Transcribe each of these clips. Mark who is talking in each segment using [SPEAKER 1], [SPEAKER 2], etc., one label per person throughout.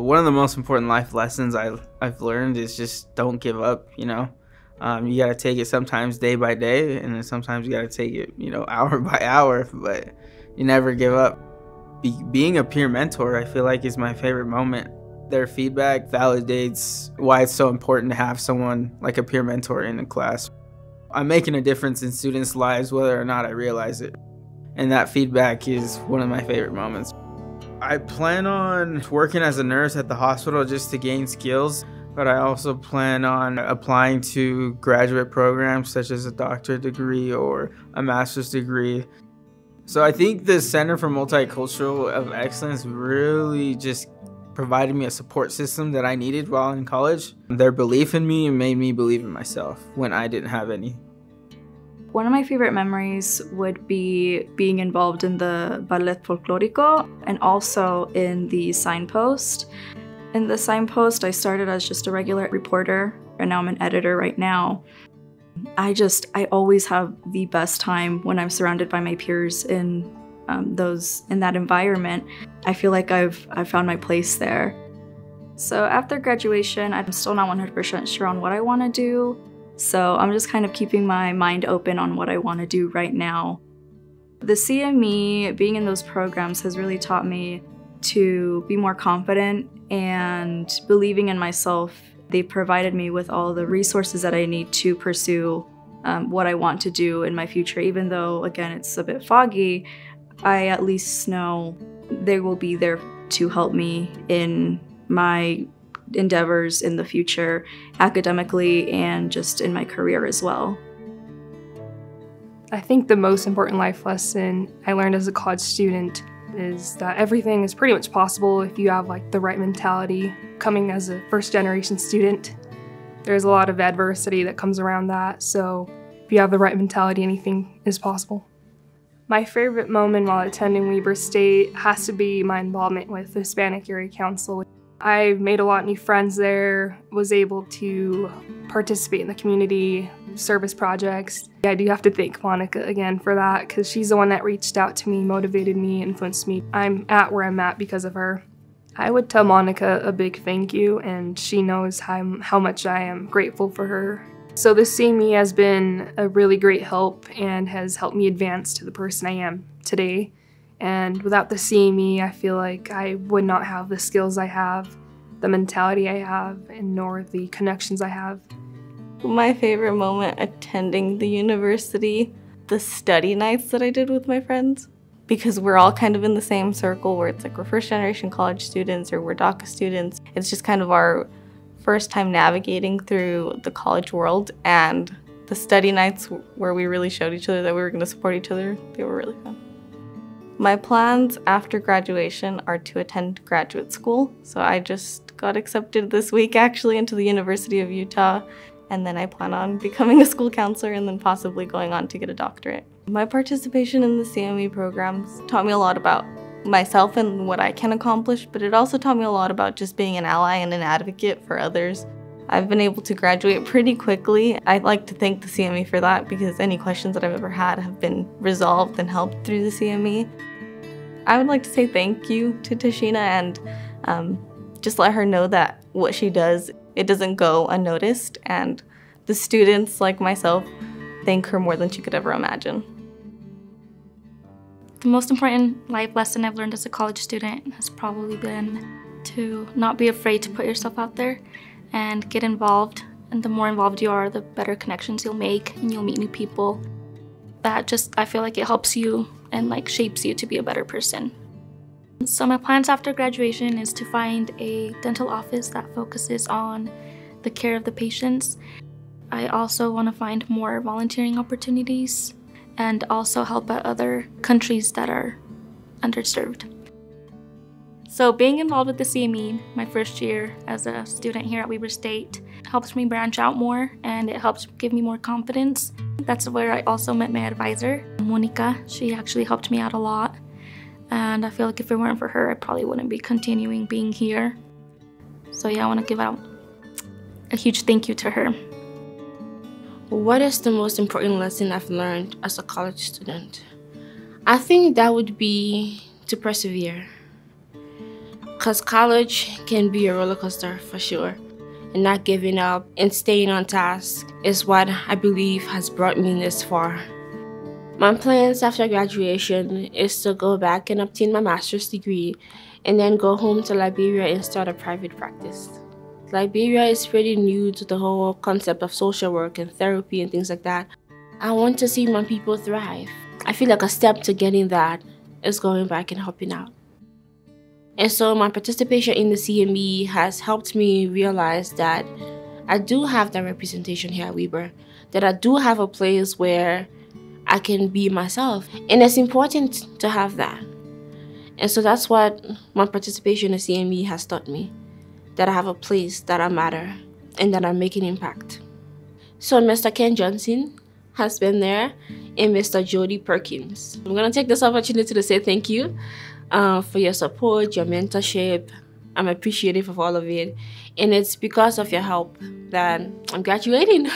[SPEAKER 1] One of the most important life lessons I've learned is just don't give up, you know. You got to take it sometimes day by day, and then sometimes you got to take it, you know, hour by hour, but you never give up. Being a peer mentor, I feel like, is my favorite moment. Their feedback validates why it's so important to have someone like a peer mentor in the class. I'm making a difference in students' lives whether or not I realize it, and that feedback is one of my favorite moments. I plan on working as a nurse at the hospital just to gain skills, but I also plan on applying to graduate programs such as a doctorate degree or a master's degree. So I think the Center for Multicultural of Excellence really just provided me a support system that I needed while in college. Their belief in me made me believe in myself when I didn't have any.
[SPEAKER 2] One of my favorite memories would be being involved in the Ballet Folklorico and also in the Signpost. In the Signpost, I started as just a regular reporter, and now I'm an editor right now. I always have the best time when I'm surrounded by my peers in that environment. I feel like I've found my place there. So after graduation, I'm still not 100% sure on what I want to do. So I'm just kind of keeping my mind open on what I want to do right now. The CME, being in those programs, has really taught me to be more confident and believing in myself. They've provided me with all the resources that I need to pursue what I want to do in my future. Even though, again, it's a bit foggy, I at least know they will be there to help me in my endeavors in the future, academically and just in my career as well.
[SPEAKER 3] I think the most important life lesson I learned as a college student is that everything is pretty much possible if you have like the right mentality. Coming as a first-generation student, there's a lot of adversity that comes around that, so if you have the right mentality, anything is possible. My favorite moment while attending Weber State has to be my involvement with the Hispanic Area Council. I made a lot of new friends there, was able to participate in the community service projects. I do have to thank Monica again for that, because she's the one that reached out to me, motivated me, influenced me. I'm at where I'm at because of her. I would tell Monica a big thank you, and she knows how much I am grateful for her. So this CME has been a really great help and has helped me advance to the person I am today. And without the CME, I feel like I would not have the skills I have, the mentality I have, and nor the connections I have.
[SPEAKER 4] My favorite moment attending the university, the study nights that I did with my friends, because we're all kind of in the same circle where it's like we're first-generation college students or we're DACA students. It's just kind of our first time navigating through the college world, and the study nights where we really showed each other that we were going to support each other, they were really fun. My plans after graduation are to attend graduate school. So I just got accepted this week actually into the University of Utah, and then I plan on becoming a school counselor and then possibly going on to get a doctorate. My participation in the CME programs taught me a lot about myself and what I can accomplish, but it also taught me a lot about just being an ally and an advocate for others. I've been able to graduate pretty quickly. I'd like to thank the CME for that, because any questions that I've ever had have been resolved and helped through the CME. I would like to say thank you to Tashina and just let her know that what she does, it doesn't go unnoticed, and the students like myself thank her more than she could ever imagine.
[SPEAKER 5] The most important life lesson I've learned as a college student has probably been to not be afraid to put yourself out there and get involved. And the more involved you are, the better connections you'll make, and you'll meet new people. That just, I feel like it helps you and like shapes you to be a better person. So my plans after graduation is to find a dental office that focuses on the care of the patients. I also want to find more volunteering opportunities and also help out other countries that are underserved. So being involved with the CME my first year as a student here at Weber State helps me branch out more, and it helps give me more confidence. That's where I also met my advisor, Monica. She actually helped me out a lot, and I feel like if it weren't for her, I probably wouldn't be continuing being here. So yeah, I want to give out a huge thank you to her.
[SPEAKER 6] What is the most important lesson I've learned as a college student? I think that would be to persevere. because college can be a roller coaster for sure. And not giving up and staying on task is what I believe has brought me this far. My plans after graduation is to go back and obtain my master's degree and then go home to Liberia and start a private practice. Liberia is pretty new to the whole concept of social work and therapy and things like that. I want to see my people thrive. I feel like a step to getting that is going back and helping out. And so my participation in the CME has helped me realize that I do have that representation here at Weber, that I do have a place where I can be myself. And it's important to have that. And so that's what my participation in CME has taught me, that I have a place, that I matter, and that I make an impact. So Mr. Ken Johnson has been there, and Mr. Jody Perkins. I'm gonna take this opportunity to say thank you for your support, your mentorship. I'm appreciative of all of it. And it's because of your help that I'm graduating.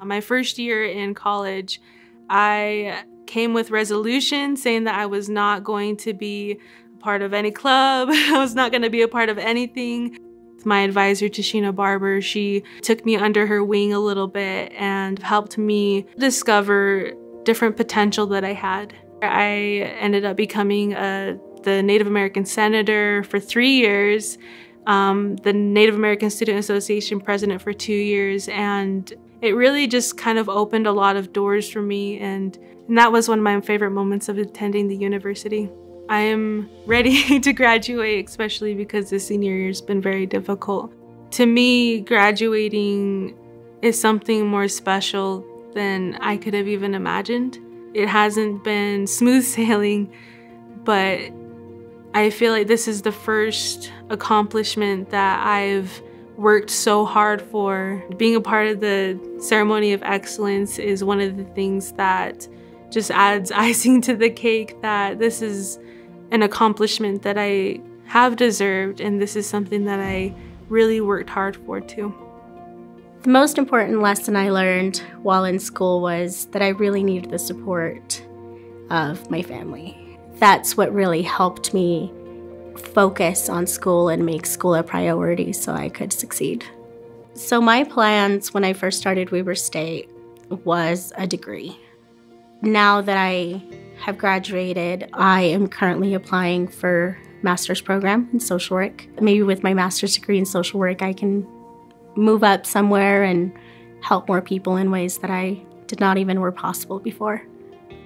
[SPEAKER 7] My first year in college, I came with resolution saying that I was not going to be a part of any club. I was not going to be a part of anything. My advisor, Tashina Barber, she took me under her wing a little bit and helped me discover different potential that I had. I ended up becoming the Native American Senator for 3 years, the Native American Student Association President for 2 years, and it really just kind of opened a lot of doors for me, and that was one of my favorite moments of attending the university. I am ready to graduate, especially because the senior year has been very difficult. To me, graduating is something more special than I could have even imagined. It hasn't been smooth sailing, but I feel like this is the first accomplishment that I've worked so hard for. Being a part of the Ceremony of Excellence is one of the things that just adds icing to the cake, that this is an accomplishment that I have deserved, and this is something that I really worked hard for too.
[SPEAKER 8] The most important lesson I learned while in school was that I really needed the support of my family. That's what really helped me focus on school and make school a priority so I could succeed. So my plans when I first started Weber State was a degree. Now that I have graduated, I am currently applying for master's program in social work. Maybe with my master's degree in social work, I can move up somewhere and help more people in ways that I did not even were possible before.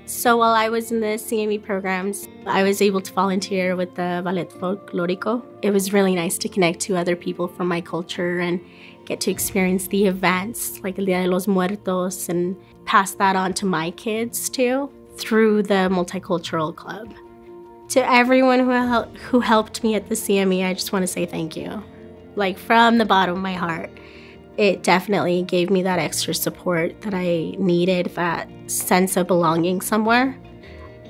[SPEAKER 8] So while I was in the CME programs, I was able to volunteer with the Ballet Folklorico. It was really nice to connect to other people from my culture and get to experience the events like El Dia de los Muertos and pass that on to my kids too through the Multicultural Club. To everyone who helped me at the CME, I just want to say thank you. Like from the bottom of my heart. It definitely gave me that extra support that I needed, that sense of belonging somewhere.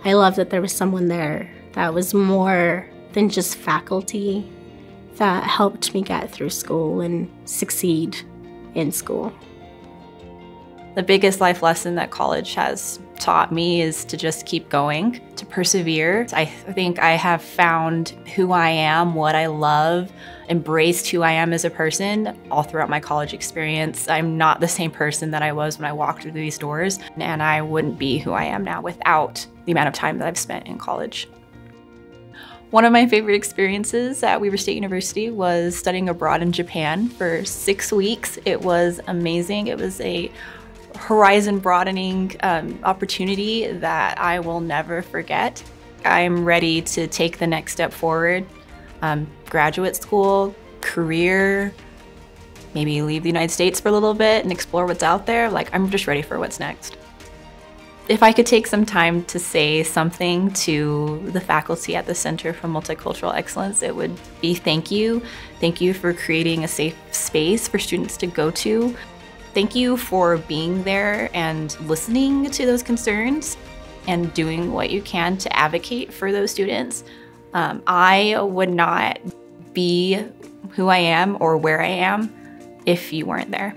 [SPEAKER 8] I love that there was someone there that was more than just faculty that helped me get through school and succeed in school.
[SPEAKER 9] The biggest life lesson that college has taught me is to just keep going, to persevere. I think I have found who I am, what I love, embraced who I am as a person all throughout my college experience. I'm not the same person that I was when I walked through these doors, and I wouldn't be who I am now without the amount of time that I've spent in college. One of my favorite experiences at Weber State University was studying abroad in Japan for 6 weeks. It was amazing. It was a horizon broadening opportunity that I will never forget. I'm ready to take the next step forward. Graduate school, career, maybe leave the United States for a little bit and explore what's out there. Like, I'm just ready for what's next. If I could take some time to say something to the faculty at the Center for Multicultural Excellence, it would be thank you. Thank you for creating a safe space for students to go to. Thank you for being there and listening to those concerns and doing what you can to advocate for those students. I would not be who I am or where I am if you weren't there.